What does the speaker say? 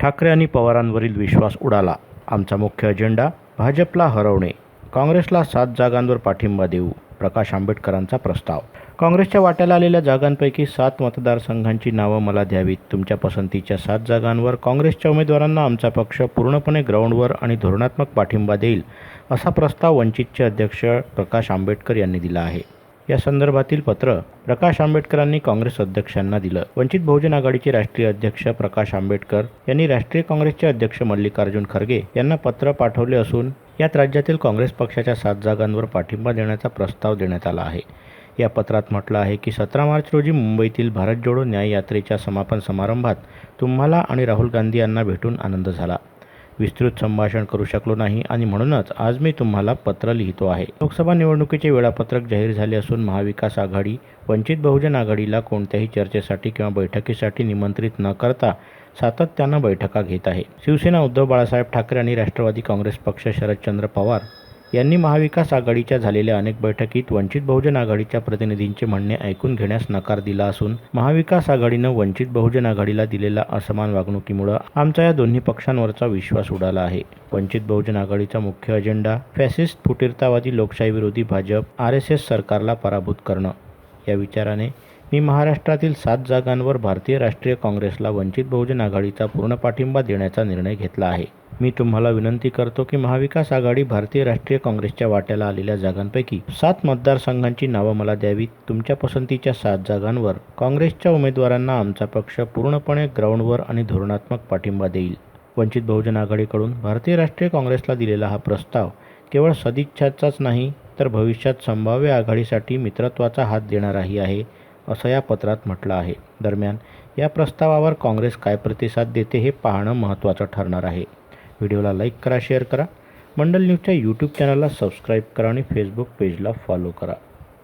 ठाकरे आणि पवारांवरील विश्वास उडाला. आमचा मुख्य अजेंडा भाजपला हरवणे. काँग्रेसला 7 जागांवर पाठिंबा देऊ. प्रकाश आंबेडकरांचा प्रस्ताव. काँग्रेसच्या वाट्याला आलेल्या जागांपैकी 7 मतदारसंघांची नावं मला द्यावीत. तुमच्या पसंतीच्या 7 जागांवर काँग्रेसच्या उमेदवारांना आमचा पक्ष पूर्णपणे ग्राउंडवर आणि धोरणात्मक पाठिंबा देईल, असा प्रस्ताव वंचितचे अध्यक्ष प्रकाश आंबेडकर यांनी दिला आहे. या संदर्भातील पत्र प्रकाश आंबेडकरांनी काँग्रेस अध्यक्षांना दिलं. वंचित बहुजन आघाडीचे राष्ट्रीय अध्यक्ष प्रकाश आंबेडकर यांनी राष्ट्रीय काँग्रेसचे अध्यक्ष मल्लिकार्जुन खरगे यांना पत्र पाठवले असून यात राज्यातील काँग्रेस पक्षाच्या 7 जागांवर पाठिंबा देण्याचा प्रस्ताव देण्यात आला आहे. या पत्रात म्हटलं आहे की 17 मार्च रोजी मुंबईतील भारत जोडो न्याय यात्रेच्या समापन समारंभात तुम्हाला आणि राहुल गांधी यांना भेटून आनंद झाला. विस्तृत संभाषण करू शकलो नाही आणि म्हणूनच आज मी तुम्हाला पत्र लिहितो आहे. लोकसभा निवडणुकीचे वेळापत्रक जाहीर झाले असून महाविकास आघाडी वंचित बहुजन आघाडीला कोणत्याही चर्चेसाठी किंवा बैठकीसाठी निमंत्रित न करता सातत्यानं बैठका घेत आहे. शिवसेना उद्धव बाळासाहेब ठाकरे आणि राष्ट्रवादी काँग्रेस पक्ष शरदचंद्र पवार यांनी महाविकास आघाडीच्या झालेल्या अनेक बैठकीत वंचित बहुजन आघाडीच्या प्रतिनिधींचे म्हणणे ऐकून घेण्यास नकार दिला असून महाविकास आघाडीनं वंचित बहुजन आघाडीला दिलेल्या असमान वागणुकीमुळे आमचा या दोन्ही पक्षांवरचा विश्वास उडाला आहे. वंचित बहुजन आघाडीचा मुख्य अजेंडा फॅसिस्ट फुटीरतावादी लोकशाही विरोधी भाजप RSS सरकारला पराभूत करणं. या विचाराने मी महाराष्ट्रातील 7 जागांवर भारतीय राष्ट्रीय काँग्रेसला वंचित बहुजन आघाडीचा पूर्ण पाठिंबा देण्याचा निर्णय घेतला आहे. मी तुम्हाला विनंती करतो की महाविकास आघाडी भारतीय राष्ट्रीय काँग्रेसच्या वाट्याला आलेल्या जागांपैकी 7 मतदारसंघांची नावं मला द्यावीत. तुमच्या पसंतीच्या 7 जागांवर काँग्रेसच्या उमेदवारांना आमचा पक्ष पूर्णपणे ग्राउंडवर आणि धोरणात्मक पाठिंबा देईल. वंचित बहुजन आघाडीकडून भारतीय राष्ट्रीय काँग्रेसला दिलेला हा प्रस्ताव केवळ सदिच्छाचाच नाही तर भविष्यात संभाव्य आघाडीसाठी मित्रत्वाचा हात देणाराही आहे, असं या पत्रात म्हटलं आहे. दरम्यान या प्रस्तावावर काँग्रेस काय प्रतिसाद देते हे पाहणं महत्त्वाचं ठरणार आहे. व्हिडिओला लाईक करा, शेअर करा. मंडल न्यूजच्या यूट्यूब चॅनलला सबस्क्राईब करा आणि फेसबुक पेजला फॉलो करा.